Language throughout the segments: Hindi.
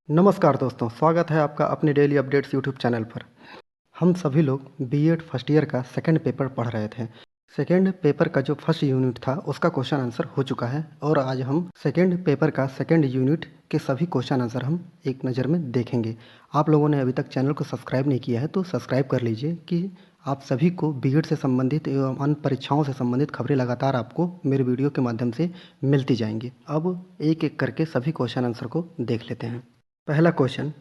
नमस्कार दोस्तों, स्वागत है आपका अपने डेली अपडेट्स यूट्यूब चैनल पर। हम सभी लोग बीएड फर्स्ट ईयर का सेकंड पेपर पढ़ रहे थे। सेकंड पेपर का जो फर्स्ट यूनिट था उसका क्वेश्चन आंसर हो चुका है और आज हम सेकंड पेपर का सेकंड यूनिट के सभी क्वेश्चन आंसर हम एक नज़र में देखेंगे। आप लोगों ने अभी तक चैनल को सब्सक्राइब नहीं किया है तो सब्सक्राइब कर लीजिए कि आप सभी को बीएड से संबंधित एवं अन्य परीक्षाओं से संबंधित खबरें लगातार आपको मेरे वीडियो के माध्यम से मिलती जाएंगी। अब एक एक करके सभी क्वेश्चन आंसर को देख लेते हैं। पहला क्वेश्चन,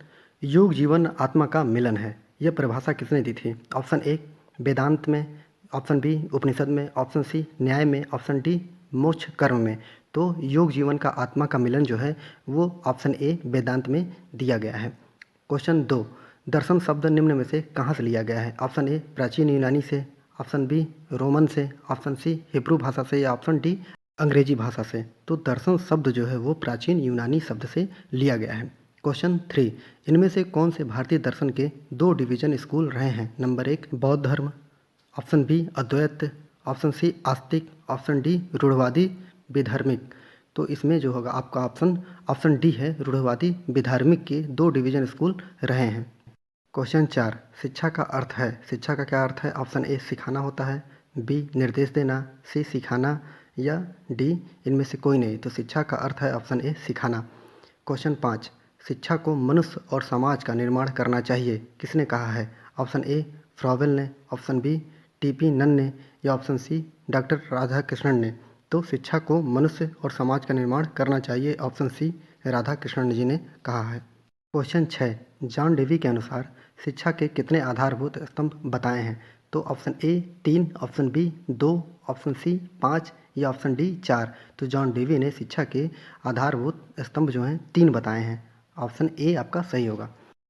योग जीवन आत्मा का मिलन है, यह परिभाषा किसने दी थी? ऑप्शन ए वेदांत में, ऑप्शन बी उपनिषद में, ऑप्शन सी न्याय में, ऑप्शन डी मोक्ष कर्म में। तो योग जीवन का आत्मा का मिलन जो है वो ऑप्शन ए वेदांत में दिया गया है। क्वेश्चन 2, दर्शन शब्द निम्न में से कहाँ से लिया गया है? ऑप्शन ए प्राचीन यूनानी से, ऑप्शन बी रोमन से, ऑप्शन सी हिब्रू भाषा से या ऑप्शन डी अंग्रेजी भाषा से। तो दर्शन शब्द जो है वो प्राचीन यूनानी शब्द से लिया गया है। क्वेश्चन 3, इनमें से कौन से भारतीय दर्शन के 2 डिवीजन स्कूल रहे हैं? नंबर 1 बौद्ध धर्म, ऑप्शन बी अद्वैत, ऑप्शन सी आस्तिक, ऑप्शन डी रूढ़वादी विधर्मिक। तो इसमें जो होगा आपका ऑप्शन डी है, रूढ़वादी विधर्मिक के 2 डिवीजन स्कूल रहे हैं। क्वेश्चन 4, शिक्षा का अर्थ है, शिक्षा का क्या अर्थ है? ऑप्शन ए सिखाना होता है, बी निर्देश देना, सी सिखाना या डी इनमें से कोई नहीं। तो शिक्षा का अर्थ है ऑप्शन ए सिखाना। क्वेश्चन 5, शिक्षा को मनुष्य और समाज का निर्माण करना चाहिए, किसने कहा है? ऑप्शन ए फ्रॉवेल ने, ऑप्शन बी टीपी नन ने या ऑप्शन सी डॉक्टर राधाकृष्णन ने। तो शिक्षा को मनुष्य और समाज का निर्माण करना चाहिए, ऑप्शन सी राधाकृष्णन जी ने कहा है। क्वेश्चन 6, जॉन डेवी के अनुसार शिक्षा के कितने आधारभूत स्तंभ बताए हैं? तो option A 3, option B 2, option C 5 या ऑप्शन डी 4। तो जॉन डेवी ने शिक्षा के आधारभूत स्तंभ जो हैं 3 बताए हैं। ऑप्शन ए आपका सही होगा।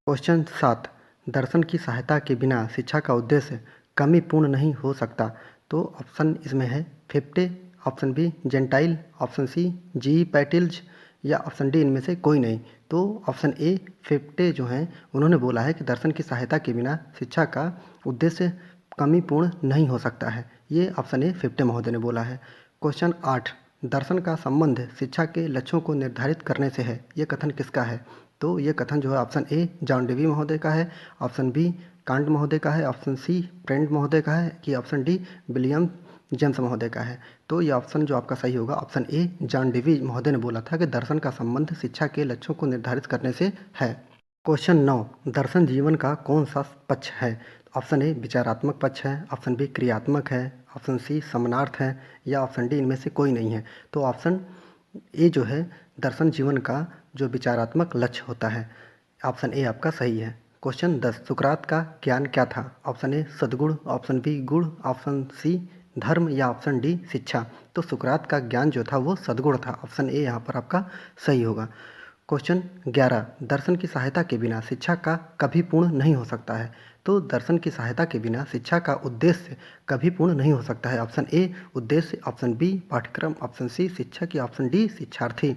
क्वेश्चन 7, दर्शन की सहायता के बिना शिक्षा का उद्देश्य कमी पूर्ण नहीं हो सकता। तो ऑप्शन इसमें है फिफ्टे, option B gentile, option C जी पैटिल्ज या ऑप्शन डी इनमें से कोई नहीं। तो ऑप्शन ए फिफ्टे जो हैं उन्होंने बोला है कि दर्शन की सहायता के बिना शिक्षा का उद्देश्य कमी पूर्ण नहीं हो सकता है। ये ऑप्शन ए फिफ्टे महोदय ने बोला है। क्वेश्चन 8, दर्शन का संबंध शिक्षा के लक्ष्यों को निर्धारित करने से है, ये कथन किसका है? तो ये कथन जो है ऑप्शन ए जॉन डेवी महोदय का है, ऑप्शन बी कांट महोदय का है, ऑप्शन सी प्रेंट महोदय का है कि ऑप्शन डी विलियम जेम्स महोदय का है। तो ये ऑप्शन जो आपका सही होगा ऑप्शन ए जॉन डेवी महोदय ने बोला था कि दर्शन का संबंध शिक्षा के लक्ष्यों को निर्धारित करने से है। क्वेश्चन 9, दर्शन जीवन का कौन सा पक्ष है? ऑप्शन ए विचारात्मक पक्ष है, ऑप्शन बी क्रियात्मक है, ऑप्शन सी समानार्थ है या ऑप्शन डी इनमें से कोई नहीं है। तो ऑप्शन ए जो है दर्शन जीवन का जो विचारात्मक लक्ष्य होता है, ऑप्शन ए आपका सही है। क्वेश्चन 10, सुकरात का ज्ञान क्या था? ऑप्शन ए सद्गुण, ऑप्शन बी गुण, ऑप्शन सी धर्म या ऑप्शन डी शिक्षा। तो सुकरात का ज्ञान जो था वो सद्गुण था, ऑप्शन ए यहाँ पर आपका सही होगा। क्वेश्चन 11, दर्शन की सहायता के बिना शिक्षा का कभी पूर्ण नहीं हो सकता है। तो दर्शन की सहायता के बिना शिक्षा का उद्देश्य कभी पूर्ण नहीं हो सकता है। ऑप्शन ए उद्देश्य, ऑप्शन बी पाठ्यक्रम, ऑप्शन सी शिक्षक या ऑप्शन डी शिक्षार्थी।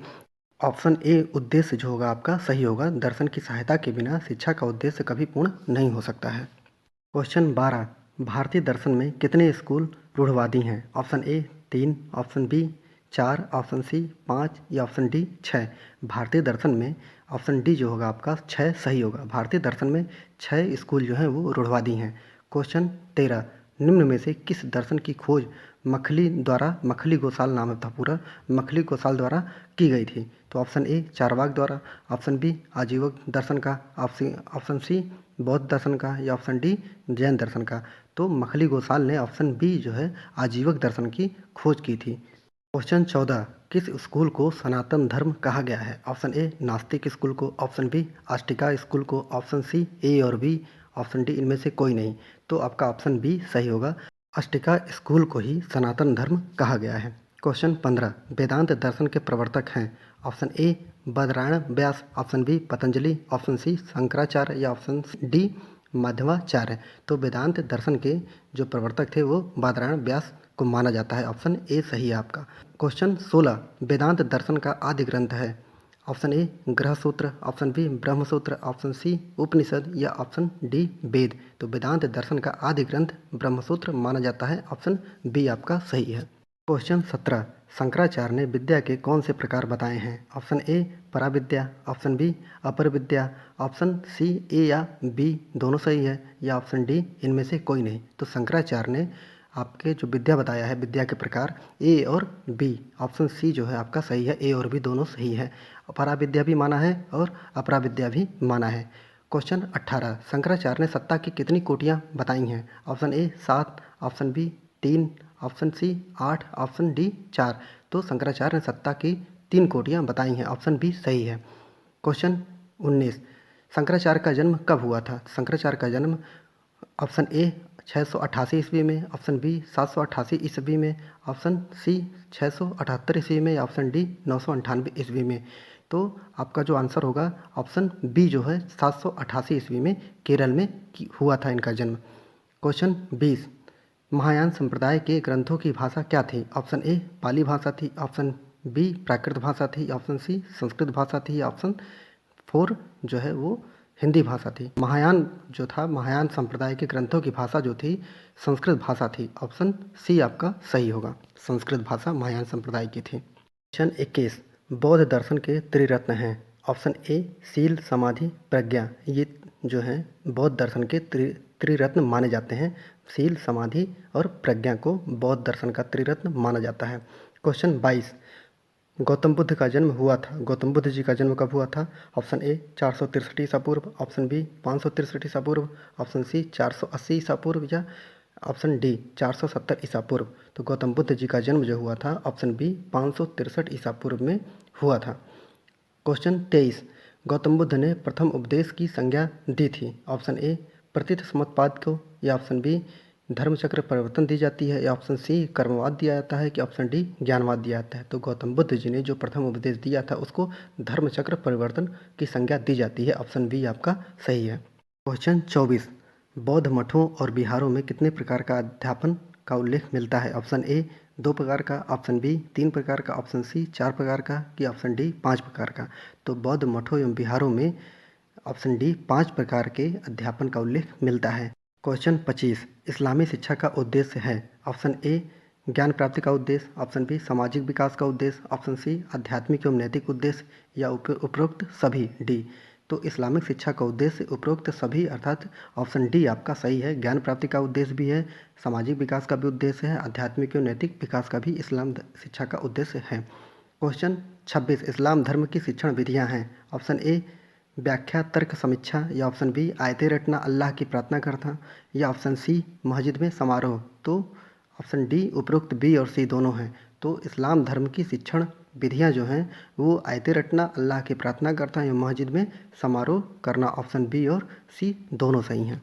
ऑप्शन ए उद्देश्य जो होगा आपका सही होगा, दर्शन की सहायता के बिना शिक्षा का उद्देश्य कभी पूर्ण नहीं हो सकता है। क्वेश्चन 12, भारतीय दर्शन में कितने स्कूल रूढ़वादी हैं? Option A 3, option B 4, option C 5 या ऑप्शन डी 6। भारतीय दर्शन में ऑप्शन डी जो होगा आपका 6 सही होगा। भारतीय दर्शन में 6 स्कूल जो हैं वो रूढ़वादी हैं। क्वेश्चन 13, निम्न में से किस दर्शन की खोज मखली गोसाल नाम था पूरा, मखली गोसाल द्वारा की गई थी? तो ऑप्शन ए चारवाक द्वारा, ऑप्शन बी आजीवक दर्शन का, ऑप्शन सी बौद्ध दर्शन का या ऑप्शन डी जैन दर्शन का। तो मखली गोसाल ने ऑप्शन बी जो है आजीवक दर्शन की खोज की थी। क्वेश्चन 14, किस स्कूल को सनातन धर्म कहा गया है? ऑप्शन ए नास्तिक स्कूल को, ऑप्शन बी आस्टिका स्कूल को, ऑप्शन सी ए और बी, ऑप्शन डी इनमें से कोई नहीं। तो आपका ऑप्शन बी सही होगा, अष्टिका स्कूल को ही सनातन धर्म कहा गया है। क्वेश्चन 15, वेदांत दर्शन के प्रवर्तक हैं? Option A Badarayana Vyasa, option B Patanjali, option C Shankaracharya या ऑप्शन डी माधवाचार्य। तो वेदांत दर्शन के जो प्रवर्तक थे वो बादरायण व्यास को माना जाता है, ऑप्शन ए सही है आपका। क्वेश्चन 16, वेदांत दर्शन का आदि ग्रंथ है? ऑप्शन ए गृहसूत्र, ऑप्शन बी ब्रह्मसूत्र, ऑप्शन सी उपनिषद या ऑप्शन डी वेद। तो वेदांत दर्शन का आदि ग्रंथ ब्रह्मसूत्र माना जाता है, ऑप्शन बी आपका सही है। क्वेश्चन 17 शंकराचार्य ने विद्या के कौन से प्रकार बताए हैं? ऑप्शन ए पराविद्या, ऑप्शन बी अपर विद्या, ऑप्शन सी ए या बी दोनों सही है, या ऑप्शन डी इनमें से कोई नहीं। तो शंकराचार्य ने आपके जो विद्या बताया है, विद्या के प्रकार, ए और बी, ऑप्शन सी जो है आपका सही है, ए और बी दोनों सही है। पराविद्या भी माना है और अपराविद्या भी माना है। क्वेश्चन 18 शंकराचार्य ने सत्ता की कितनी कोटियाँ बताई हैं? Option A 7, option B 3, option C 8, option D 4। तो शंकराचार्य ने सत्ता की 3 कोटियाँ बताई हैं, ऑप्शन बी सही है। क्वेश्चन 19 शंकराचार्य का जन्म कब हुआ था? शंकराचार्य का जन्म ऑप्शन ए 688 ईस्वी में, ऑप्शन बी 788 ईस्वी में, ऑप्शन सी 678 ईस्वी में, या ऑप्शन डी 998 ईस्वी में। तो आपका जो आंसर होगा ऑप्शन बी जो है 788 ईस्वी में केरल में हुआ था इनका जन्म। क्वेश्चन 20 महायान संप्रदाय के ग्रंथों की भाषा क्या थी? ऑप्शन ए पाली भाषा थी, ऑप्शन बी प्राकृत भाषा थी, ऑप्शन सी संस्कृत भाषा थी, ऑप्शन 4 जो है वो हिंदी भाषा थी। महायान जो था, महायान संप्रदाय के ग्रंथों की भाषा जो थी संस्कृत भाषा थी। ऑप्शन सी आपका सही होगा, संस्कृत भाषा महायान संप्रदाय की थी। क्वेश्चन 21 बौद्ध दर्शन के त्रिरत्न हैं। ऑप्शन ए शील समाधि प्रज्ञा, ये जो है बौद्ध दर्शन के त्रिरत्न माने जाते हैं। शील समाधि और प्रज्ञा को बौद्ध दर्शन का त्रिरत्न माना जाता है। क्वेश्चन 22 गौतम बुद्ध का जन्म हुआ था, गौतम बुद्ध जी का जन्म कब हुआ था? ऑप्शन ए 463 ईसा पूर्व, ऑप्शन बी 563 ईसा पूर्व, ऑप्शन सी 480 ईसा पूर्व, या ऑप्शन डी 470 ईसा पूर्व। तो गौतम बुद्ध जी का जन्म जो हुआ था ऑप्शन बी 563 ईसा पूर्व में हुआ था। क्वेश्चन 23 गौतम बुद्ध ने प्रथम उपदेश की संज्ञा दी थी। ऑप्शन ए प्रथित समुत्पाद को, या ऑप्शन बी धर्मचक्र परिवर्तन दी जाती है, या ऑप्शन सी कर्मवाद दिया जाता है, कि ऑप्शन डी ज्ञानवाद दिया जाता है। तो गौतम बुद्ध जी ने जो प्रथम उपदेश दिया था उसको धर्मचक्र परिवर्तन की संज्ञा दी जाती है। ऑप्शन बी आपका सही है। क्वेश्चन 24 बौद्ध मठों और विहारों में कितने प्रकार का अध्यापन का उल्लेख मिलता है? ऑप्शन ए 2 प्रकार का, ऑप्शन बी 3 प्रकार का, ऑप्शन सी 4 प्रकार का, कि ऑप्शन डी 5 प्रकार का। तो बौद्ध मठों एवं विहारों में ऑप्शन डी 5 प्रकार के अध्यापन का उल्लेख मिलता है। क्वेश्चन 25 इस्लामी शिक्षा का उद्देश्य है। ऑप्शन ए ज्ञान प्राप्ति का उद्देश्य, ऑप्शन बी सामाजिक विकास का उद्देश्य, ऑप्शन सी आध्यात्मिक एवं नैतिक उद्देश्य, या उपरोक्त सभी डी। तो इस्लामिक शिक्षा का उद्देश्य उपरोक्त सभी, अर्थात ऑप्शन डी आपका सही है। ज्ञान प्राप्ति का उद्देश्य भी है, सामाजिक विकास का भी उद्देश्य है, आध्यात्मिक एवं नैतिक विकास का भी इस्लाम शिक्षा का उद्देश्य है। क्वेश्चन 26 इस्लाम धर्म की शिक्षण विधियाँ हैं। ऑप्शन ए व्याख्या तर्क समीक्षा, या ऑप्शन बी आयतें रटना अल्लाह की प्रार्थना करना, या ऑप्शन सी मस्जिद में समारोह। तो ऑप्शन डी उपरोक्त बी और सी दोनों हैं। तो इस्लाम धर्म की शिक्षण विधियां जो हैं वो आयतें रटना, अल्लाह की प्रार्थना करना, या मस्जिद में समारोह करना। ऑप्शन बी और सी दोनों सही हैं।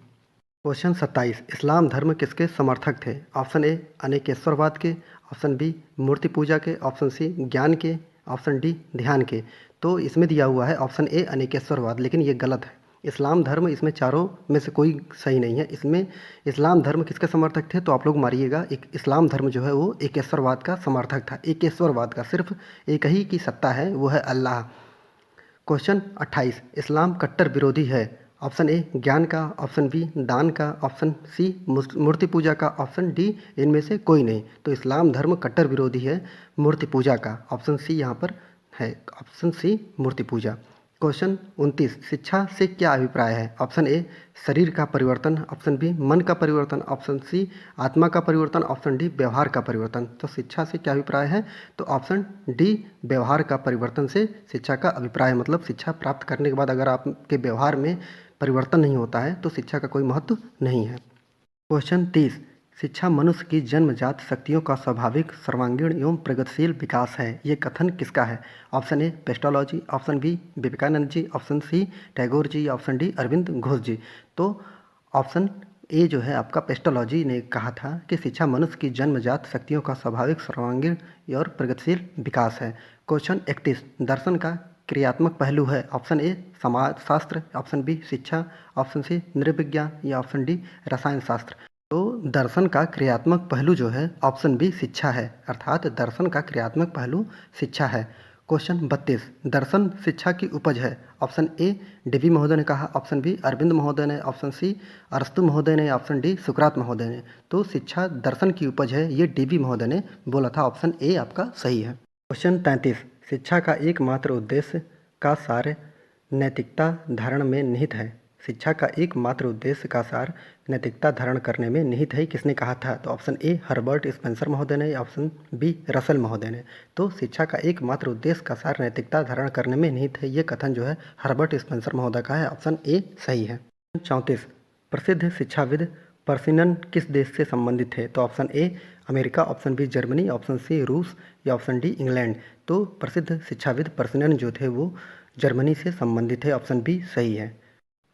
क्वेश्चन 27 इस्लाम धर्म किसके समर्थक थे? ऑप्शन ए अनेकेश्वरवाद के, ऑप्शन बी मूर्ति पूजा के, ऑप्शन सी ज्ञान के, ऑप्शन डी ध्यान के। तो इसमें दिया हुआ है ऑप्शन ए अनेकेश्वरवाद, लेकिन ये गलत है। इस्लाम धर्म इसमें चारों में से कोई सही नहीं है। इसमें इस्लाम धर्म किसके समर्थक थे? तो आप लोग मारिएगा, एक इस्लाम धर्म जो है वो एकेश्वरवाद का समर्थक था। एकेश्वरवाद का, सिर्फ एक ही की सत्ता है, वो है अल्लाह। क्वेश्चन 28 इस्लाम कट्टर विरोधी है। ऑप्शन ए ज्ञान का, ऑप्शन बी दान का, ऑप्शन सी मूर्ति पूजा का, ऑप्शन डी इनमें से कोई नहीं। तो इस्लाम धर्म कट्टर विरोधी है मूर्ति पूजा का। ऑप्शन सी यहाँ पर है, ऑप्शन सी मूर्ति पूजा। क्वेश्चन 29 शिक्षा से क्या अभिप्राय है? ऑप्शन ए शरीर का परिवर्तन, ऑप्शन बी मन का परिवर्तन, ऑप्शन सी आत्मा का परिवर्तन, ऑप्शन डी व्यवहार का परिवर्तन। तो शिक्षा से क्या अभिप्राय है? तो ऑप्शन डी व्यवहार का परिवर्तन से शिक्षा का अभिप्राय, मतलब शिक्षा प्राप्त करने के बाद अगर आपके व्यवहार में परिवर्तन नहीं होता है तो शिक्षा का कोई महत्व नहीं है। क्वेश्चन 30 शिक्षा मनुष्य की जन्मजात शक्तियों का स्वाभाविक सर्वांगीण एवं प्रगतिशील विकास है, ये कथन किसका है? ऑप्शन ए पेस्टोलॉजी, option B Vivekananda ji, option C Tagore ji, option D Arvind Ghosh ji. तो ऑप्शन ए जो है आपका पेस्टोलॉजी ने कहा था कि शिक्षा मनुष्य की जन्मजात शक्तियों का स्वाभाविक सर्वांगीण और प्रगतिशील विकास है। क्वेश्चन 31 दर्शन का क्रियात्मक पहलू है। ऑप्शन ए समाजशास्त्र, ऑप्शन बी शिक्षा, ऑप्शन सी नृविज्ञान, या ऑप्शन डी रसायन शास्त्र। तो दर्शन का क्रियात्मक पहलू जो है ऑप्शन बी शिक्षा है, अर्थात दर्शन का क्रियात्मक पहलू शिक्षा है। क्वेश्चन 32, दर्शन शिक्षा की उपज है। ऑप्शन ए डीवी महोदय ने कहा, ऑप्शन बी अरविंद महोदय ने, ऑप्शन सी अरस्तु महोदय ने, ऑप्शन डी सुकरात महोदय ने। तो शिक्षा दर्शन की उपज है, ये डीवी महोदय ने बोला था। ऑप्शन ए आपका सही है। क्वेश्चन 33, शिक्षा का एकमात्र उद्देश्य का सार नैतिकता धारण में निहित है। शिक्षा का एकमात्र उद्देश्य का सार नैतिकता धारण करने में निहित है, किसने कहा था? तो ऑप्शन ए हर्बर्ट स्पेंसर महोदय ने, ऑप्शन बी रसल महोदय ने। तो शिक्षा का एकमात्र उद्देश्य का सार नैतिकता धारण करने में निहित है, ये कथन जो है हर्बर्ट स्पेंसर महोदय का है। ऑप्शन ए सही है। 34, प्रसिद्ध शिक्षाविद पर्सिनन किस देश से संबंधित है? तो option A America, option B Germany, option C रूस या ऑप्शन डी इंग्लैंड। तो प्रसिद्ध शिक्षाविद पर्सिनन जो थे वो जर्मनी से संबंधित है। ऑप्शन बी सही है।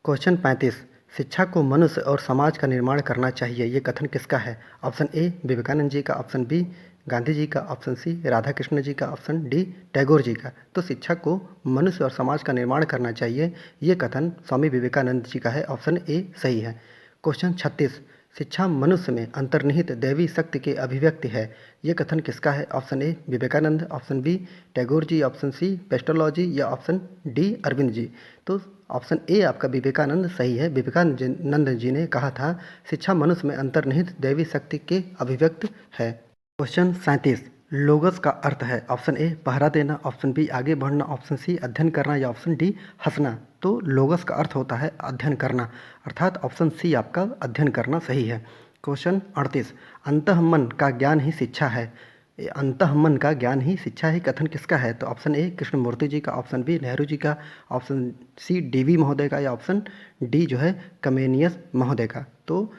क्वेश्चन 35, शिक्षा को मनुष्य और समाज का निर्माण करना चाहिए, ये कथन किसका है? ऑप्शन ए विवेकानंद जी का, ऑप्शन बी गांधी जी का, ऑप्शन सी राधा कृष्ण जी का, ऑप्शन डी टैगोर जी का। तो शिक्षा को मनुष्य और समाज का निर्माण करना चाहिए, ये कथन स्वामी विवेकानंद जी का है। ऑप्शन ए सही है। क्वेश्चन 36, शिक्षा मनुष्य में अंतर्निहित दैवी शक्ति की अभिव्यक्ति है, ये कथन किसका है? Option A Vivekananda, option B Tagore ji, option C Pestalozzi या ऑप्शन डी अरविंद जी। तो ऑप्शन ए आपका विवेकानंद सही है। विवेकानंद जी ने कहा था शिक्षा मनुष्य में अंतर्निहित दैवी शक्ति के अभिव्यक्त है। क्वेश्चन 37, लोगस का अर्थ है। ऑप्शन ए पहरा देना, ऑप्शन बी आगे बढ़ना, ऑप्शन सी अध्ययन करना या ऑप्शन डी हंसना। तो लोगस का अर्थ होता है अध्ययन करना, अर्थात ऑप्शन सी आपका अध्ययन करना सही है। क्वेश्चन 38, अंतःमन का ज्ञान ही शिक्षा है। अंतःमन का ज्ञान ही शिक्षा है, कथन किसका है? तो ऑप्शन ए कृष्णमूर्ति जी का, ऑप्शन बी नेहरू जी का, ऑप्शन सी डीवी महोदय का या ऑप्शन डी जो है कमेनियस महोदय का। तो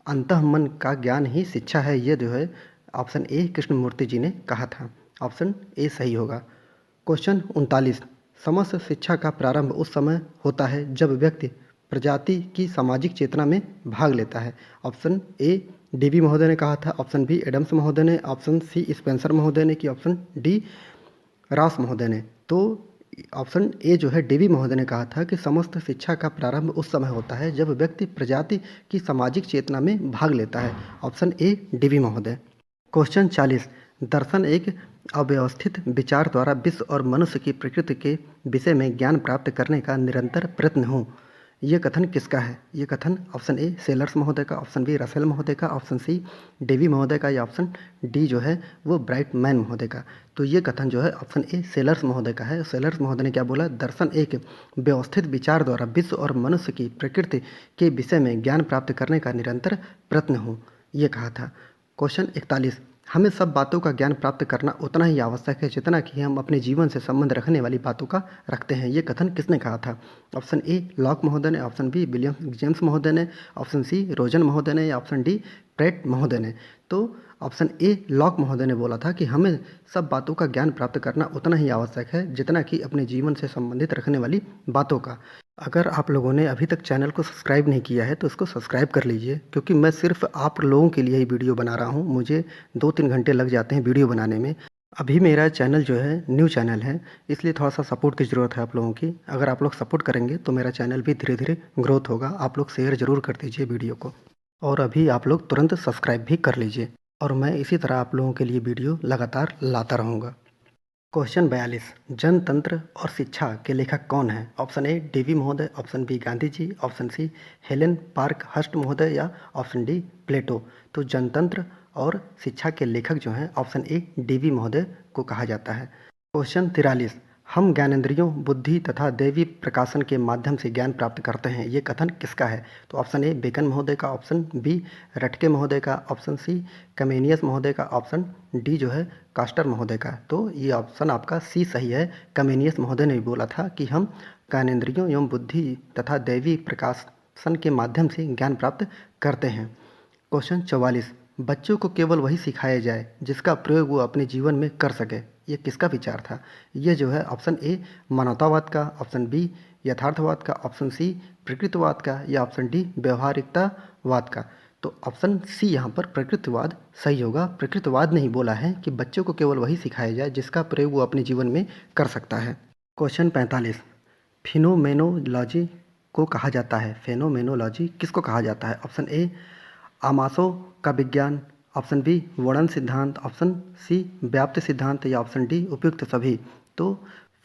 अंतःमन का ज्ञान ही शिक्षा है, ये जो है ऑप्शन ए कृष्णमूर्ति जी ने कहा था। ऑप्शन ए सही होगा। क्वेश्चन 39, समस्त शिक्षा का प्रारंभ उस समय होता है जब व्यक्ति प्रजाति की सामाजिक चेतना में भाग लेता है। ऑप्शन ए डीवी महोदय ने कहा था, ऑप्शन बी एडम्स महोदय ने, ऑप्शन सी स्पेंसर महोदय ने, कि ऑप्शन डी रास महोदय ने। तो ऑप्शन ए जो है डीवी महोदय ने कहा था कि समस्त शिक्षा का प्रारंभ उस समय होता है जब व्यक्ति प्रजाति की सामाजिक चेतना में भाग लेता है। ऑप्शन ए डीवी महोदय। क्वेश्चन 40, दर्शन एक अव्यवस्थित विचार द्वारा विश्व और मनुष्य की प्रकृति के विषय में ज्ञान प्राप्त करने का निरंतर प्रयत्न हो, ये कथन किसका है? ये कथन ऑप्शन ए सेलर्स महोदय का, ऑप्शन बी रसेल महोदय का, ऑप्शन सी डेवी महोदय का या ऑप्शन डी जो है वो ब्राइटमैन महोदय का। तो ये कथन जो है ऑप्शन ए सेलर्स महोदय का है। सेलर्स महोदय ने क्या बोला? दर्शन एक व्यवस्थित विचार द्वारा विश्व और मनुष्य की प्रकृति के विषय में ज्ञान प्राप्त करने का निरंतर प्रयत्न हो, ये कहा था। क्वेश्चन 41, हमें सब बातों का ज्ञान प्राप्त करना उतना ही आवश्यक है जितना कि हम अपने जीवन से संबंध रखने वाली बातों का रखते हैं, ये कथन किसने कहा था? ऑप्शन ए लॉक महोदय ने, ऑप्शन बी विलियम जेम्स महोदय ने, ऑप्शन सी रोजन महोदय ने या ऑप्शन डी प्रेट महोदय ने। तो ऑप्शन ए लॉक महोदय ने बोला था कि हमें सब बातों का ज्ञान प्राप्त करना उतना ही आवश्यक है जितना कि अपने जीवन से संबंधित रखने वाली बातों का। अगर आप लोगों ने अभी तक चैनल को सब्सक्राइब नहीं किया है तो इसको सब्सक्राइब कर लीजिए, क्योंकि मैं सिर्फ आप लोगों के लिए ही वीडियो बना रहा हूँ। मुझे 2-3 घंटे लग जाते हैं वीडियो बनाने में। अभी मेरा चैनल जो है न्यू चैनल है, इसलिए थोड़ा सा सपोर्ट की ज़रूरत है आप लोगों की। अगर आप लोग सपोर्ट करेंगे तो मेरा चैनल भी धीरे धीरे ग्रोथ होगा। आप लोग शेयर ज़रूर कर दीजिए वीडियो को, और अभी आप लोग तुरंत सब्सक्राइब भी कर लीजिए, और मैं इसी तरह आप लोगों के लिए वीडियो लगातार लाता रहूँगा। क्वेश्चन 42, जनतंत्र और शिक्षा के लेखक कौन हैं? ऑप्शन ए डीवी महोदय, option B Gandhi ji, option C Helen Parkhurst महोदय या ऑप्शन डी प्लेटो। तो जनतंत्र और शिक्षा के लेखक जो हैं ऑप्शन ए डीवी महोदय को कहा जाता है। क्वेश्चन 43, हम ज्ञानेंद्रियों, बुद्धि तथा दैवी प्रकाशन के माध्यम से ज्ञान प्राप्त करते हैं, ये कथन किसका है? तो ऑप्शन ए बेकन महोदय का, ऑप्शन बी रटके महोदय का, ऑप्शन सी कमेनियस महोदय का, ऑप्शन डी जो है कास्टर महोदय का। तो ये ऑप्शन आपका सी सही है। कमेनियस महोदय ने भी बोला था कि हम ज्ञानेंद्रियों एवं बुद्धि तथा दैवी प्रकाशन के माध्यम से ज्ञान प्राप्त करते हैं। क्वेश्चन 44, बच्चों को केवल वही सिखाया जाए जिसका प्रयोग वो अपने जीवन में कर सके, ये किसका विचार था? ये जो है ऑप्शन ए मानवतावाद का, ऑप्शन बी यथार्थवाद का, ऑप्शन सी प्रकृतिवाद का या ऑप्शन डी व्यवहारिकतावाद का। तो ऑप्शन सी यहाँ पर प्रकृतिवाद सही होगा। प्रकृतिवाद ने ही बोला है कि बच्चों को केवल वही सिखाया जाए जिसका प्रयोग वो अपने जीवन में कर सकता है। क्वेश्चन 45, फिनोमेनोलॉजी को कहा जाता है, फेनोमेनोलॉजी किसको कहा जाता है? ऑप्शन ए आमासों का विज्ञान, ऑप्शन बी वर्णन सिद्धांत, ऑप्शन सी व्याप्त सिद्धांत या ऑप्शन डी उपयुक्त सभी। तो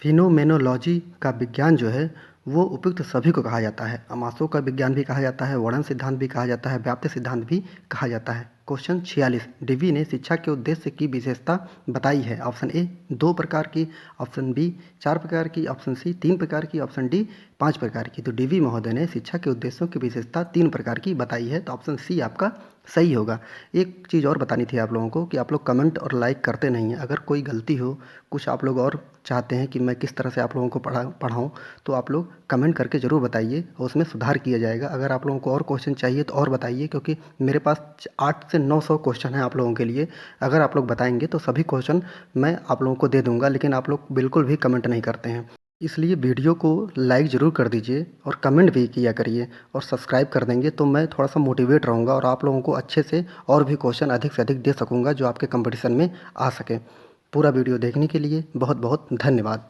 फिनोमेनोलॉजी का विज्ञान जो है वो उपयुक्त सभी को कहा जाता है। आमाशों का विज्ञान भी कहा जाता है, वर्णन सिद्धांत भी कहा जाता है, व्याप्ति सिद्धांत भी कहा जाता है। क्वेश्चन 46, डीवी ने शिक्षा के उद्देश्य की विशेषता बताई है। ऑप्शन ए 2 प्रकार की, ऑप्शन बी 4 प्रकार की, ऑप्शन सी 3 प्रकार की, ऑप्शन डी 5 प्रकार की। तो डीवी महोदय ने शिक्षा के उद्देश्यों की विशेषता 3 प्रकार की बताई है। तो ऑप्शन सी आपका सही होगा। एक चीज़ और बतानी थी आप लोगों को कि आप लोग कमेंट और लाइक करते नहीं हैं। अगर कोई गलती हो, कुछ आप लोग और चाहते हैं कि मैं किस तरह से आप लोगों को पढ़ाऊँ, तो आप लोग कमेंट करके ज़रूर बताइए और उसमें सुधार किया जाएगा। अगर आप लोगों को और क्वेश्चन चाहिए तो और बताइए, क्योंकि मेरे पास 8 से 900 क्वेश्चन हैं आप लोगों के लिए। अगर आप लोग बताएंगे तो सभी क्वेश्चन मैं आप लोगों को दे दूँगा, लेकिन आप लोग बिल्कुल भी कमेंट नहीं करते हैं। इसलिए वीडियो को लाइक ज़रूर कर दीजिए और कमेंट भी किया करिए, और सब्सक्राइब कर देंगे तो मैं थोड़ा सा मोटिवेट रहूँगा और आप लोगों को अच्छे से और भी क्वेश्चन अधिक से अधिक दे सकूँगा जो आपके कंपटीशन में आ सके। पूरा वीडियो देखने के लिए बहुत बहुत धन्यवाद।